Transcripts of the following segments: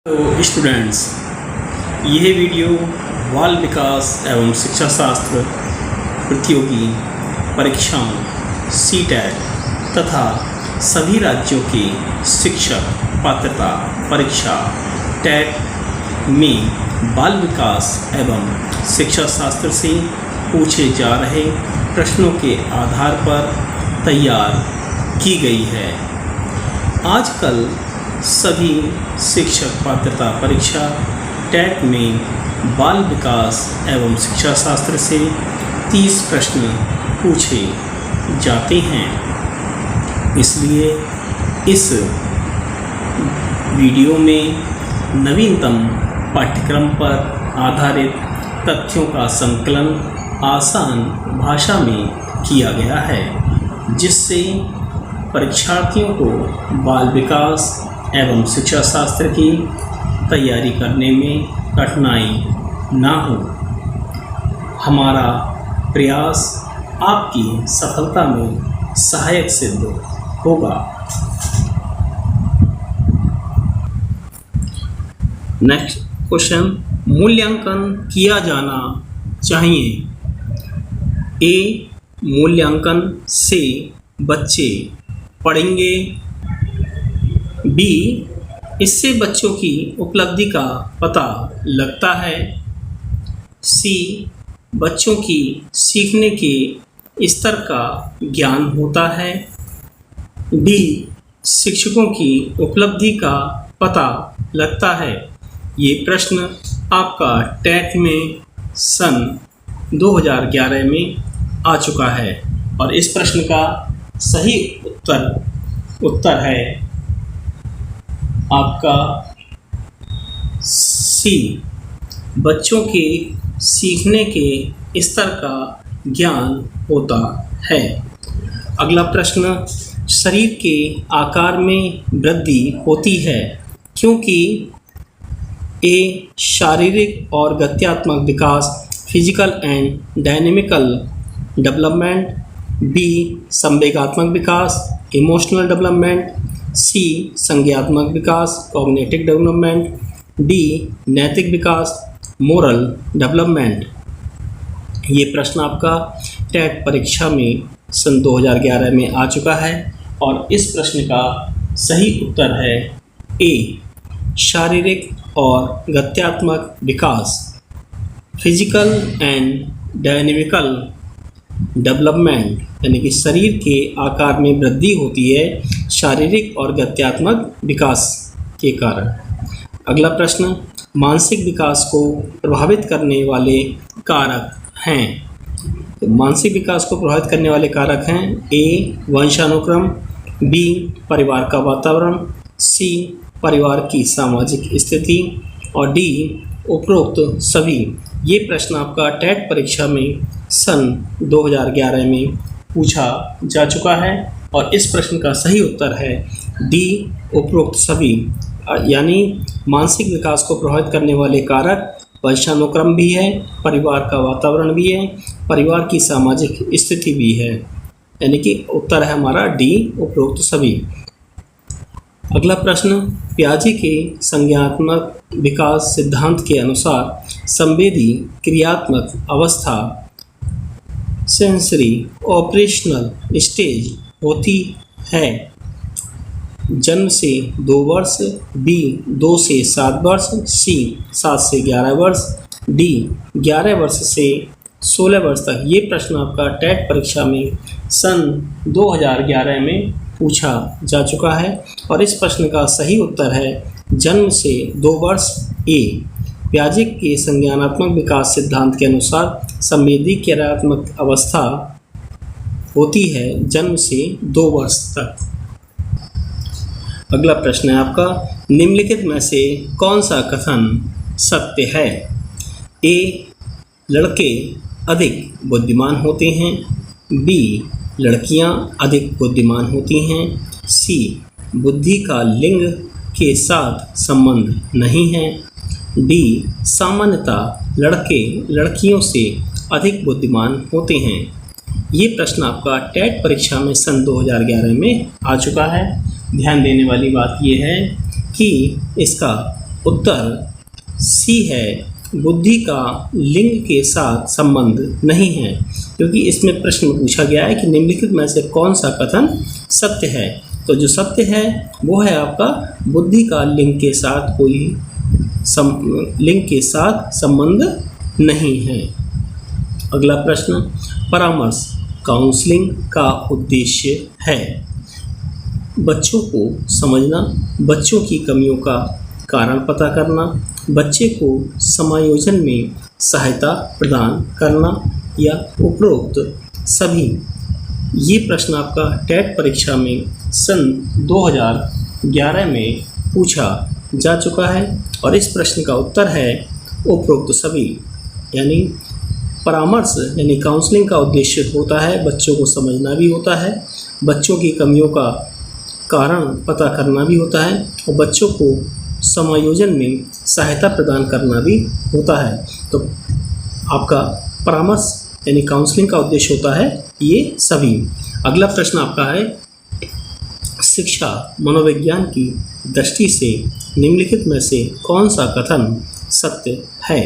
तो स्टूडेंट्स, यह वीडियो बाल विकास एवं शिक्षा शास्त्र प्रतियोगी परीक्षाओं सीटेट तथा सभी राज्यों के शिक्षक पात्रता परीक्षा टेट में बाल विकास एवं शिक्षा शास्त्र से पूछे जा रहे प्रश्नों के आधार पर तैयार की गई है। आजकल सभी शिक्षक पात्रता परीक्षा टेट में बाल विकास एवं शिक्षा शास्त्र से 30 प्रश्न पूछे जाते हैं। इसलिए इस वीडियो में नवीनतम पाठ्यक्रम पर आधारित तथ्यों का संकलन आसान भाषा में किया गया है, जिससे परीक्षार्थियों को बाल विकास एवं शिक्षा शास्त्र की तैयारी करने में कठिनाई ना हो। हमारा प्रयास आपकी सफलता में सहायक सिद्ध होगा। नेक्स्ट क्वेश्चन, मूल्यांकन किया जाना चाहिए। ए, मूल्यांकन से बच्चे पढ़ेंगे। बी, इससे बच्चों की उपलब्धि का पता लगता है। सी, बच्चों की सीखने के स्तर का ज्ञान होता है। डी, शिक्षकों की उपलब्धि का पता लगता है। ये प्रश्न आपका टेट में सन 2011 में आ चुका है और इस प्रश्न का सही उत्तर है आपका सी, बच्चों के सीखने के स्तर का ज्ञान होता है। अगला प्रश्न, शरीर के आकार में वृद्धि होती है क्योंकि ए, शारीरिक और गत्यात्मक विकास physical and dynamical development. B, संवेगात्मक विकास इमोशनल डेवलपमेंट। सी, संज्ञात्मक विकास कॉग्निटिव डेवलपमेंट। डी, नैतिक विकास मोरल डेवलपमेंट। ये प्रश्न आपका टेट परीक्षा में सन 2011 में आ चुका है और इस प्रश्न का सही उत्तर है ए, शारीरिक और गत्यात्मक विकास फिजिकल एंड डायनेमिकल डेवलपमेंट, यानी कि शरीर के आकार में वृद्धि होती है शारीरिक और गत्यात्मक विकास के कारण। अगला प्रश्न, मानसिक विकास को प्रभावित करने वाले कारक हैं। तो मानसिक विकास को प्रभावित करने वाले कारक हैं ए, वंशानुक्रम। बी, परिवार का वातावरण। सी, परिवार की सामाजिक स्थिति और डी, उपरोक्त सभी। ये प्रश्न आपका टेट परीक्षा में सन 2011 में पूछा जा चुका है और इस प्रश्न का सही उत्तर है डी, उपरोक्त सभी। यानी मानसिक विकास को प्रभावित करने वाले कारक वंशानुक्रम भी है, परिवार का वातावरण भी है, परिवार की सामाजिक स्थिति भी है, यानी कि उत्तर है हमारा डी, उपरोक्त सभी। अगला प्रश्न, पियाजे के संज्ञानात्मक विकास सिद्धांत के अनुसार संवेदी क्रियात्मक अवस्था सेंसरी ऑपरेशनल स्टेज होती है जन्म से 2 वर्ष। बी, 2 से 7 वर्ष। सी, 7 से 11 वर्ष। डी, 11 वर्ष से 16 वर्ष तक। ये प्रश्न आपका टेट परीक्षा में सन 2011 में पूछा जा चुका है और इस प्रश्न का सही उत्तर है जन्म से 2 वर्ष ए, पियाजे के संज्ञानात्मक विकास सिद्धांत के अनुसार संवेदी क्रियात्मक अवस्था होती है जन्म से 2 वर्ष तक। अगला प्रश्न है आपका, निम्नलिखित में से कौन सा कथन सत्य है। ए, लड़के अधिक बुद्धिमान होते हैं। बी, लड़कियां अधिक बुद्धिमान होती हैं। सी, बुद्धि का लिंग के साथ संबंध नहीं है। डी, सामान्यतः लड़के लड़कियों से अधिक बुद्धिमान होते हैं। ये प्रश्न आपका टेट परीक्षा में सन 2011 में आ चुका है। ध्यान देने वाली बात यह है कि इसका उत्तर सी है, बुद्धि का लिंग के साथ संबंध नहीं है, क्योंकि इसमें प्रश्न पूछा गया है कि निम्नलिखित में से कौन सा कथन सत्य है। तो जो सत्य है वो है आपका बुद्धि का लिंग के साथ कोई लिंग के साथ संबंध नहीं है। अगला प्रश्न, परामर्श काउंसलिंग का उद्देश्य है बच्चों को समझना, बच्चों की कमियों का कारण पता करना, बच्चे को समायोजन में सहायता प्रदान करना या उपरोक्त सभी। ये प्रश्न आपका टेट परीक्षा में सन 2011 में पूछा जा चुका है और इस प्रश्न का उत्तर है उपरोक्त सभी। यानी परामर्श यानी काउंसलिंग का उद्देश्य होता है बच्चों को समझना भी होता है, बच्चों की कमियों का कारण पता करना भी होता है और बच्चों को समायोजन में सहायता प्रदान करना भी होता है। तो आपका परामर्श यानी काउंसलिंग का उद्देश्य होता है ये सभी। अगला प्रश्न आपका है, शिक्षा मनोविज्ञान की दृष्टि से निम्नलिखित में से कौन सा कथन सत्य है।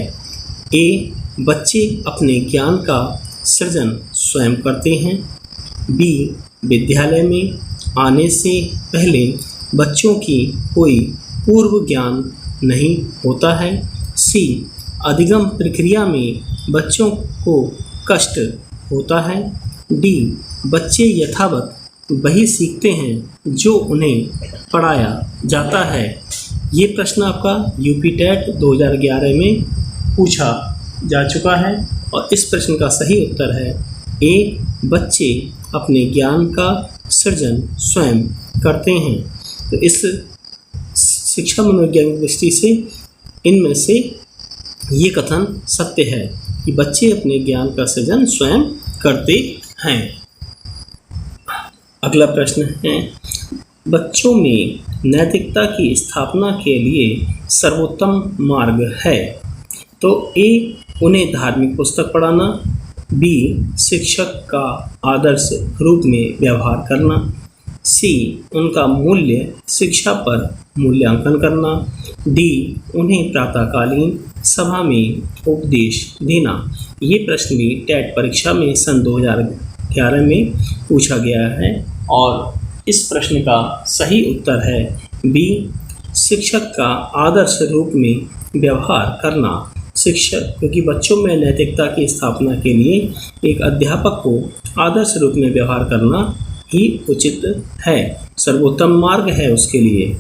ए, बच्चे अपने ज्ञान का सृजन स्वयं करते हैं। बी, विद्यालय में आने से पहले बच्चों की कोई पूर्व ज्ञान नहीं होता है। सी, अधिगम प्रक्रिया में बच्चों को कष्ट होता है। डी, बच्चे यथावत वही सीखते हैं जो उन्हें पढ़ाया जाता है। ये प्रश्न आपका यूपी टेट 2011 में पूछा जा चुका है और इस प्रश्न का सही उत्तर है ए, बच्चे अपने ज्ञान का सृजन स्वयं करते हैं। तो इस शिक्षा मनोविज्ञान की दृष्टि से इनमें से ये कथन सत्य है कि बच्चे अपने ज्ञान का सृजन स्वयं करते हैं। अगला प्रश्न है, बच्चों में नैतिकता की स्थापना के लिए सर्वोत्तम मार्ग है। तो ए, उन्हें धार्मिक पुस्तक पढ़ाना। बी, शिक्षक का आदर्श रूप में व्यवहार करना। सी, उनका मूल्य शिक्षा पर मूल्यांकन करना। डी, उन्हें प्रातःकालीन सभा में उपदेश देना। ये प्रश्न भी टेट परीक्षा में सन 2011 में पूछा गया है और इस प्रश्न का सही उत्तर है बी, शिक्षक का आदर्श रूप में व्यवहार करना। शिक्षक, क्योंकि बच्चों में नैतिकता की स्थापना के लिए एक अध्यापक को आदर्श रूप में व्यवहार करना ही उचित है, सर्वोत्तम मार्ग है उसके लिए,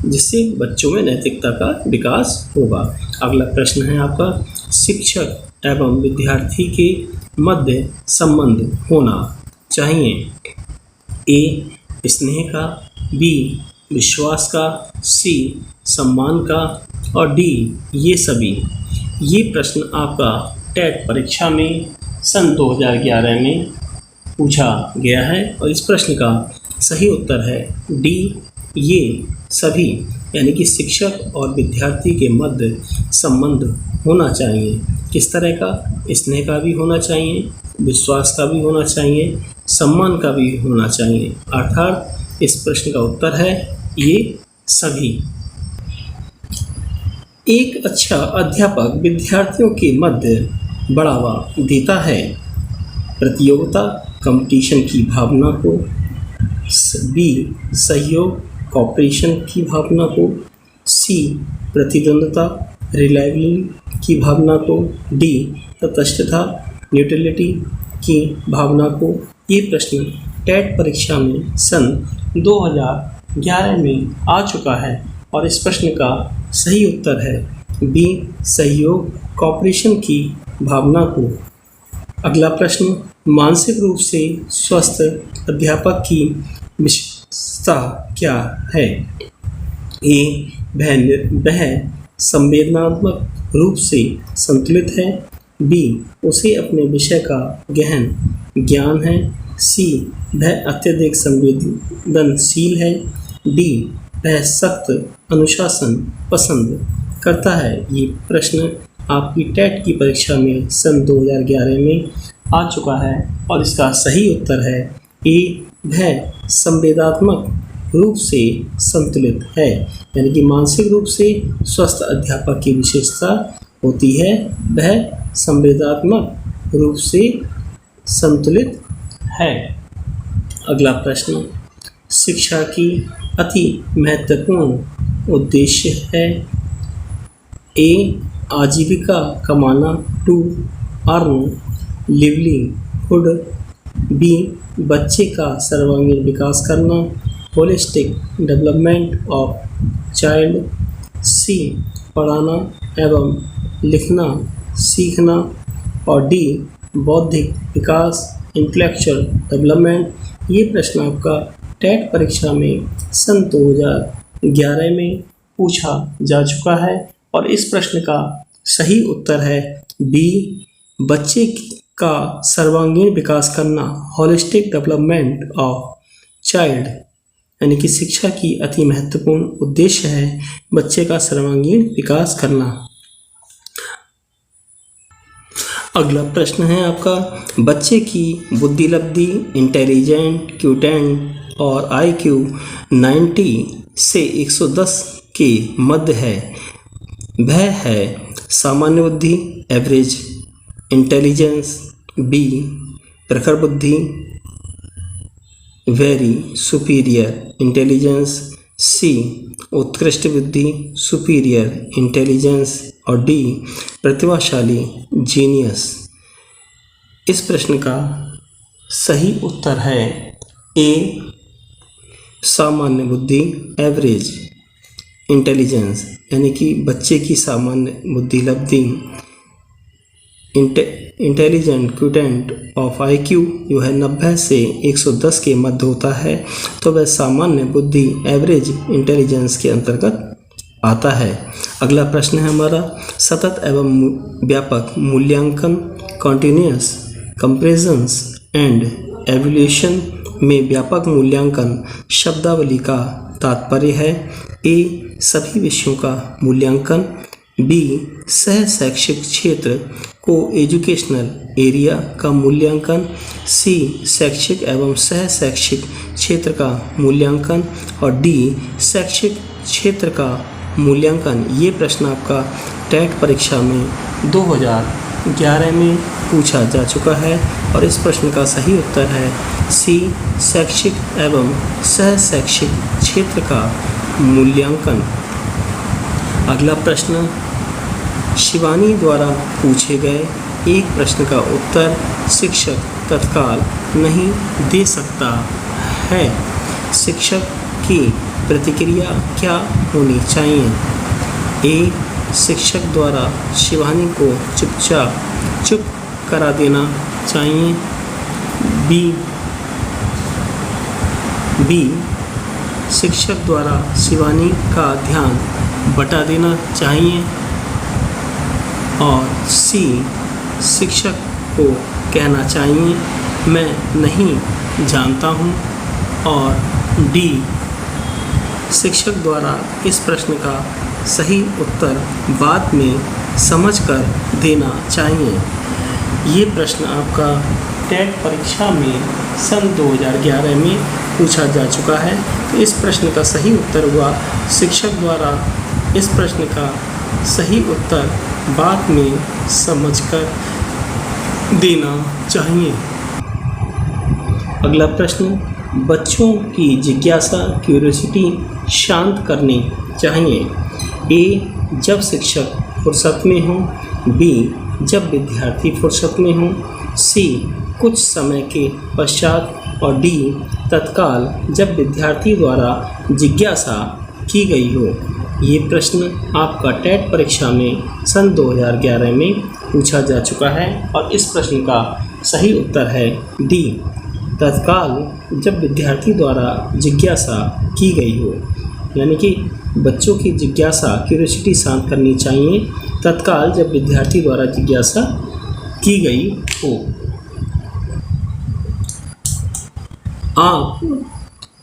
जिससे बच्चों में नैतिकता का विकास होगा। अगला प्रश्न है आपका, शिक्षक एवं विद्यार्थी के मध्य संबंध होना चाहिए। ए, स्नेह का। बी, विश्वास का। सी, सम्मान का और डी, ये सभी। ये प्रश्न आपका टेट परीक्षा में सन 2011 में पूछा गया है और इस प्रश्न का सही उत्तर है डी, ये सभी। यानी कि शिक्षक और विद्यार्थी के मध्य संबंध होना चाहिए। किस तरह का? स्नेह का भी होना चाहिए, विश्वास का भी होना चाहिए, सम्मान का भी होना चाहिए। अर्थात इस प्रश्न का उत्तर है ये सभी। एक अच्छा अध्यापक विद्यार्थियों के मध्य बढ़ावा देता है प्रतियोगिता कंपटीशन की भावना को। बी, सहयोग कॉपरेशन की भावना को। सी, प्रतिद्वंद्विता रिलायबिलिटी की भावना को। डी, तटस्थता न्यूट्रलिटी की भावना को। ये प्रश्न टेट परीक्षा में सन 2011 में आ चुका है और इस प्रश्न का सही उत्तर है बी, सहयोग कॉपरेशन की भावना को। अगला प्रश्न, मानसिक रूप से स्वस्थ अध्यापक की विशेषता क्या है? ए, वह संवेदनात्मक रूप से संतुलित है। बी, उसे अपने विषय का गहन ज्ञान है। सी, वह अत्यधिक संवेदनशील है। डी, वह सख्त अनुशासन पसंद करता है। ये प्रश्न आपकी टेट की परीक्षा में सन 2011 में आ चुका है और इसका सही उत्तर है ए, वह संवेदनात्मक रूप से संतुलित है। यानी कि मानसिक रूप से स्वस्थ अध्यापक की विशेषता होती है वह संवेदनात्मक रूप से संतुलित है। अगला प्रश्न, शिक्षा की अति महत्वपूर्ण उद्देश्य है। ए, आजीविका कमाना, टू अर्न लिवलीहुड, बी, बच्चे का सर्वांगीण विकास करना, होलिस्टिक डेवलपमेंट ऑफ चाइल्ड, सी, पढ़ाना एवं लिखना सीखना, और डी, बौद्धिक विकास इंटेलेक्चुअल डेवलपमेंट। ये प्रश्न आपका टेट परीक्षा में सन 2011 में पूछा जा चुका है और इस प्रश्न का सही उत्तर है बी, बच्चे का सर्वांगीण विकास करना, होलिस्टिक डेवलपमेंट ऑफ चाइल्ड। यानी कि शिक्षा की अति महत्वपूर्ण उद्देश्य है बच्चे का सर्वांगीण विकास करना। अगला प्रश्न है आपका, बच्चे की बुद्धिलब्धि इंटेलिजेंट, क्यूटेंट और IQ 90 से 110 के मध्य है। वह है सामान्य बुद्धि एवरेज इंटेलिजेंस, बी, प्रखर बुद्धि वेरी सुपीरियर इंटेलिजेंस, सी, उत्कृष्ट बुद्धि सुपीरियर इंटेलिजेंस, और डी, प्रतिभाशाली जीनियस। इस प्रश्न का सही उत्तर है ए, सामान्य बुद्धि एवरेज इंटेलिजेंस। यानी कि बच्चे की सामान्य बुद्धिलब्धि इंटेलिजेंट क्यूटेंट ऑफ IQ जो है 90 से 110 के मध्य होता है, तो वह सामान्य बुद्धि एवरेज इंटेलिजेंस के अंतर्गत आता है। अगला प्रश्न है हमारा, सतत एवं व्यापक मूल्यांकन कॉन्टिन्यूअस कंपैरिजंस एंड एवल्यूशन में व्यापक मूल्यांकन शब्दावली का तात्पर्य है। ए, सभी विषयों का मूल्यांकन, बी, सह शैक्षिक क्षेत्र को एजुकेशनल एरिया का मूल्यांकन, सी, शैक्षिक एवं सह शैक्षिक क्षेत्र का मूल्यांकन, और डी, शैक्षिक क्षेत्र का मूल्यांकन। ये प्रश्न आपका टेट परीक्षा में 2011 में पूछा जा चुका है और इस प्रश्न का सही उत्तर है सी, शैक्षिक एवं सह शैक्षिक क्षेत्र का मूल्यांकन। अगला प्रश्न, शिवानी द्वारा पूछे गए एक प्रश्न का उत्तर शिक्षक तत्काल नहीं दे सकता है। शिक्षक की प्रतिक्रिया क्या होनी चाहिए? ए, शिक्षक द्वारा शिवानी को चुप करा देना चाहिए। बी, शिक्षक द्वारा शिवानी का ध्यान बटा देना चाहिए, और सी, शिक्षक को कहना चाहिए मैं नहीं जानता हूँ, और डी, शिक्षक द्वारा इस प्रश्न का सही उत्तर बाद में समझकर देना चाहिए। ये प्रश्न आपका टेट परीक्षा में सन 2011 में पूछा जा चुका है। तो इस प्रश्न का सही उत्तर हुआ शिक्षक द्वारा इस प्रश्न का सही उत्तर बाद में समझकर देना चाहिए। अगला प्रश्न, बच्चों की जिज्ञासा क्यूरियोसिटी शांत करनी चाहिए। ए, जब शिक्षक फुर्सत में हो, बी, जब विद्यार्थी फुर्सत में हो, सी, कुछ समय के पश्चात, और डी, तत्काल जब विद्यार्थी द्वारा जिज्ञासा की गई हो। ये प्रश्न आपका टेट परीक्षा में सन 2011 में पूछा जा चुका है और इस प्रश्न का सही उत्तर है डी, तत्काल जब विद्यार्थी द्वारा जिज्ञासा की गई हो। यानी कि बच्चों की जिज्ञासा क्यूरियोसिटी शांत करनी चाहिए तत्काल जब विद्यार्थी द्वारा जिज्ञासा की गई हो। आप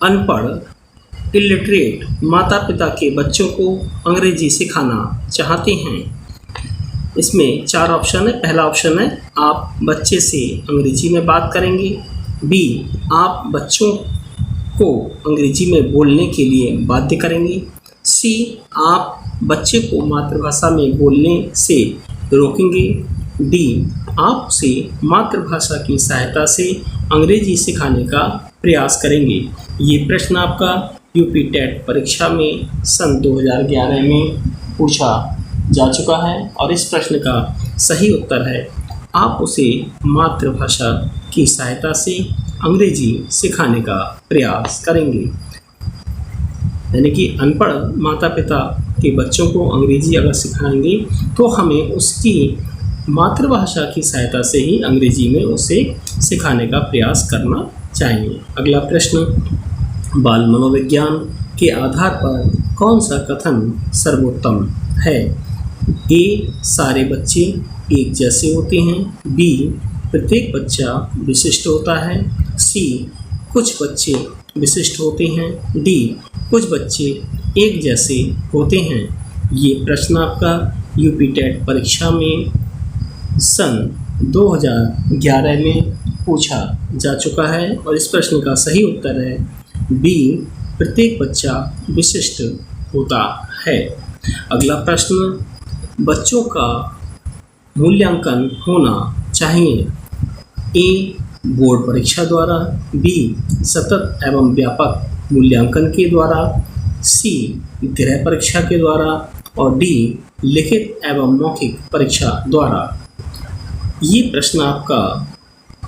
अनपढ़ इलिटरेट माता पिता के बच्चों को अंग्रेजी सिखाना चाहते हैं। इसमें 4 ऑप्शन है। पहला ऑप्शन है आप बच्चे से अंग्रेजी में बात करेंगे। बी, आप बच्चों को अंग्रेजी में बोलने के लिए बाध्य करेंगे। सी, आप बच्चे को मातृभाषा में बोलने से रोकेंगे। डी, आप उसे मातृभाषा की सहायता से अंग्रेजी सिखाने का प्रयास करेंगे। ये प्रश्न आपका यूपी टेट परीक्षा में सन 2011 में पूछा जा चुका है और इस प्रश्न का सही उत्तर है आप उसे मातृभाषा की सहायता से अंग्रेजी सिखाने का प्रयास करेंगे। यानी कि अनपढ़ माता पिता के बच्चों को अंग्रेजी अगर सिखाएंगे तो हमें उसकी मातृभाषा की सहायता से ही अंग्रेजी में उसे सिखाने का प्रयास करना चाहिए। अगला प्रश्न, बाल मनोविज्ञान के आधार पर कौन सा कथन सर्वोत्तम है? ए, सारे बच्चे एक जैसे होते हैं। बी, प्रत्येक बच्चा विशिष्ट होता है। सी, कुछ बच्चे विशिष्ट होते हैं। डी, कुछ बच्चे एक जैसे होते हैं। ये प्रश्न आपका यूपी टेट परीक्षा में सन 2011 में पूछा जा चुका है और इस प्रश्न का सही उत्तर है बी, प्रत्येक बच्चा विशिष्ट होता है। अगला प्रश्न, बच्चों का मूल्यांकन होना चाहिए। ए, बोर्ड परीक्षा द्वारा। बी, सतत एवं व्यापक मूल्यांकन के द्वारा। सी, गृह परीक्षा के द्वारा और डी, लिखित एवं मौखिक परीक्षा द्वारा। ये प्रश्न आपका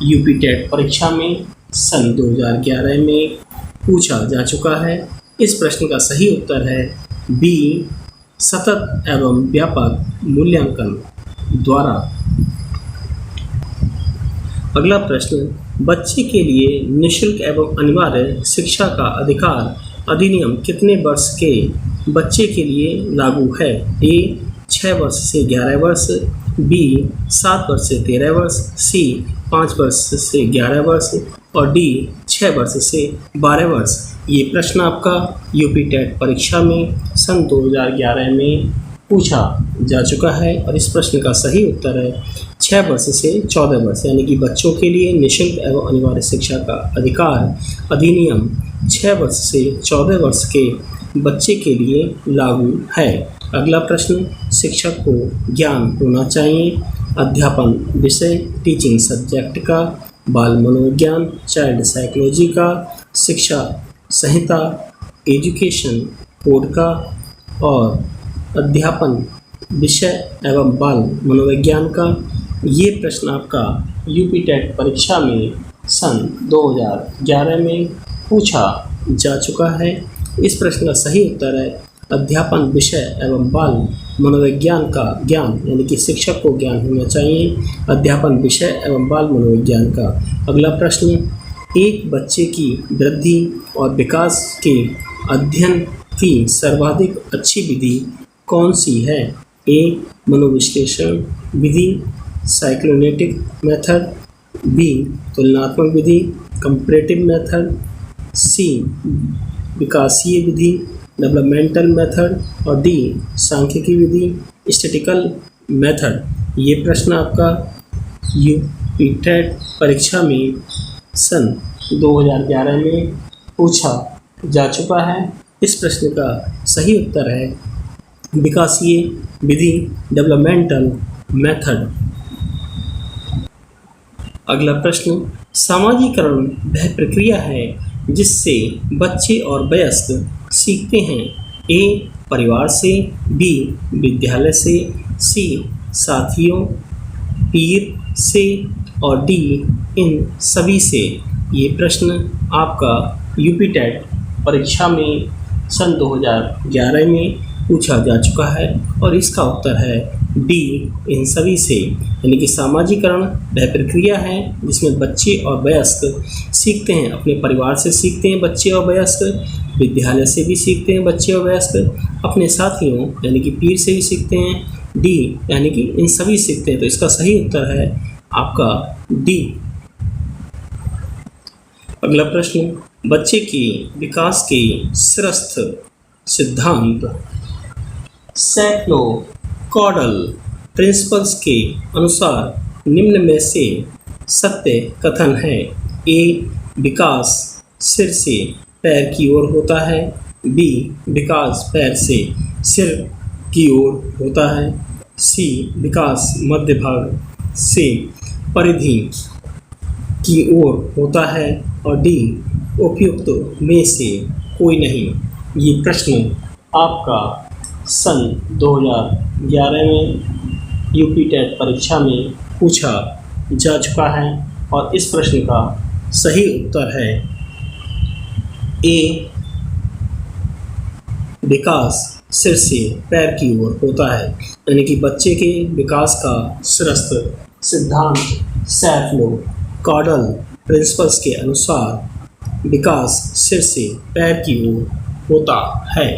यूपी टेट परीक्षा में सन 2011 में पूछा जा चुका है। इस प्रश्न का सही उत्तर है बी, सतत एवं व्यापक मूल्यांकन द्वारा। अगला प्रश्न, बच्चे के लिए निःशुल्क एवं अनिवार्य शिक्षा का अधिकार अधिनियम कितने वर्ष के बच्चे के लिए लागू है? ए, 6 वर्ष से 11 वर्ष। बी, 7 वर्ष से 13 वर्ष। सी, 5 वर्ष से 11 वर्ष और डी, 6 वर्ष से 12 वर्ष। ये प्रश्न आपका यूपी टेट परीक्षा में सन 2011 में पूछा जा चुका है और इस प्रश्न का सही उत्तर है 6 वर्ष से 14 वर्ष। यानी कि बच्चों के लिए निःशुल्क एवं अनिवार्य शिक्षा का अधिकार अधिनियम 6 वर्ष से 14 वर्ष के बच्चे के लिए लागू है। अगला प्रश्न, शिक्षक को ज्ञान होना चाहिए। अध्यापन विषय टीचिंग सब्जेक्ट का, बाल मनोविज्ञान चाइल्ड साइकोलॉजी का, शिक्षा संहिता एजुकेशन कोड का और अध्यापन विषय एवं बाल मनोविज्ञान का। ये प्रश्न आपका यूपी टेट परीक्षा में सन 2011 में पूछा जा चुका है। इस प्रश्न का सही उत्तर है अध्यापन विषय एवं बाल मनोविज्ञान का ज्ञान, यानी कि शिक्षक को ज्ञान होना चाहिए अध्यापन विषय एवं बाल मनोविज्ञान का। अगला प्रश्न, एक बच्चे की वृद्धि और विकास के अध्ययन की सर्वाधिक अच्छी विधि कौन सी है? ए, मनोविश्लेषण विधि साइक्लोनेटिक मेथड। बी, तुलनात्मक विधि कंपैरेटिव मेथड। सी, विकासीय विधि डेवलपमेंटल मेथड और डी, सांख्यिकी विधि स्टैटिस्टिकल मेथड। ये प्रश्न आपका यूपी टेट परीक्षा में सन 2011 में पूछा जा चुका है। इस प्रश्न का सही उत्तर है विकासीय विधि डेवलपमेंटल मेथड। अगला प्रश्न, सामाजिकरण वह प्रक्रिया है जिससे बच्चे और वयस्क सीखते हैं। ए, परिवार से। बी, विद्यालय से। सी, साथियों पीर से और डी, इन सभी से। ये प्रश्न आपका यूपी टेट परीक्षा में सन 2011 में पूछा जा चुका है और इसका उत्तर है डी, इन सभी से। यानी कि सामाजिकरण वह प्रक्रिया है जिसमें बच्चे और वयस्क सीखते हैं, अपने परिवार से सीखते हैं बच्चे और वयस्क, विद्यालय से भी सीखते हैं बच्चे और वयस्क, अपने साथियों यानी कि पीर से भी सीखते हैं, डी यानी कि इन सभी सीखते हैं। तो इसका सही उत्तर है आपका डी। अगला प्रश्न, बच्चे के विकास के श्रेष्ठ सिद्धांत सैक्लो कॉडल प्रिंसिपल्स के अनुसार निम्न में से सत्य कथन है। ए, विकास सिर से पैर की ओर होता है, बी विकास पैर से सिर की ओर होता है, सी विकास मध्य भाग से परिधि की ओर होता है और डी उपयुक्त में से कोई नहीं। ये प्रश्न आपका सन 2011 में यूपी टेट परीक्षा में पूछा जा चुका है और इस प्रश्न का सही उत्तर है ए विकास सिर से पैर की ओर होता है। यानी कि बच्चे के विकास का श्रेष्ठ सिद्धांत सैफलो कॉडल प्रिंसिपल्स के अनुसार विकास सिर से पैर की ओर होता है।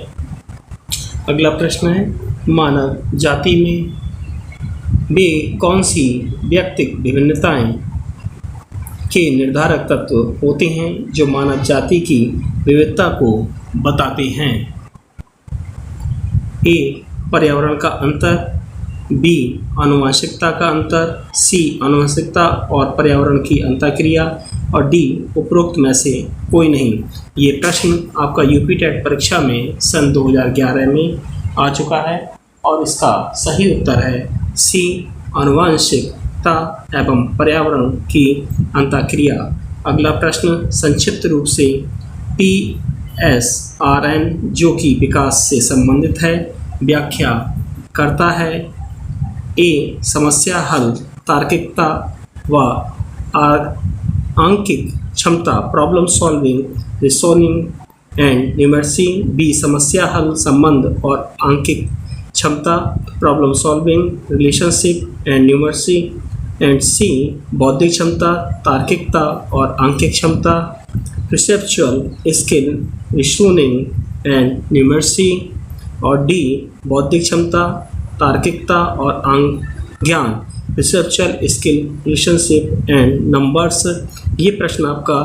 अगला प्रश्न है, मानव जाति में वे कौन सी व्यक्तिक विभिन्नताएं के निर्धारक तत्व होते हैं जो मानव जाति की विविधता को बताते हैं। ए पर्यावरण का अंतर, बी आनुवंशिकता का अंतर, सी आनुवंशिकता और पर्यावरण की अंतःक्रिया और डी उपरोक्त में से कोई नहीं। ये प्रश्न आपका यूपी टेट परीक्षा में सन 2011 में आ चुका है और इसका सही उत्तर है सी आनुवंशिकता एवं पर्यावरण की अंतःक्रिया। अगला प्रश्न संक्षिप्त रूप से PSRN जो कि विकास से संबंधित है व्याख्या करता है। ए समस्या हल तार्किकता व आंकिक क्षमता problem solving reasoning and numeracy, B समस्या हल संबंध और आंकिक क्षमता problem solving relationship and numeracy and C बौद्धिक क्षमता तार्किकता और आंकिक क्षमता perceptual skill reasoning and numeracy और डी बौद्धिक क्षमता तार्किकता और ज्ञान perceptual skill relationship and numbers. ये प्रश्न आपका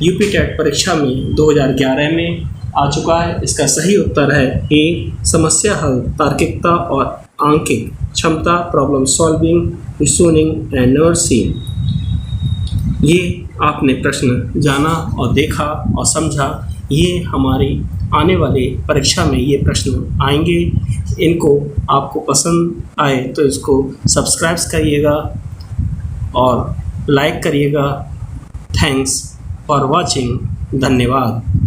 यूपी टेट परीक्षा में 2011 में आ चुका है। इसका सही उत्तर है ए समस्या हल तार्किकता और आंकिक क्षमता प्रॉब्लम सॉल्विंग रिजोनिंग एंड न्यूमेरसी। ये आपने प्रश्न जाना और देखा और समझा। ये हमारी आने वाले परीक्षा में ये प्रश्न आएंगे। इनको आपको पसंद आए तो इसको सब्सक्राइब करिएगा और लाइक करिएगा। Thanks for watching. धन्यवाद।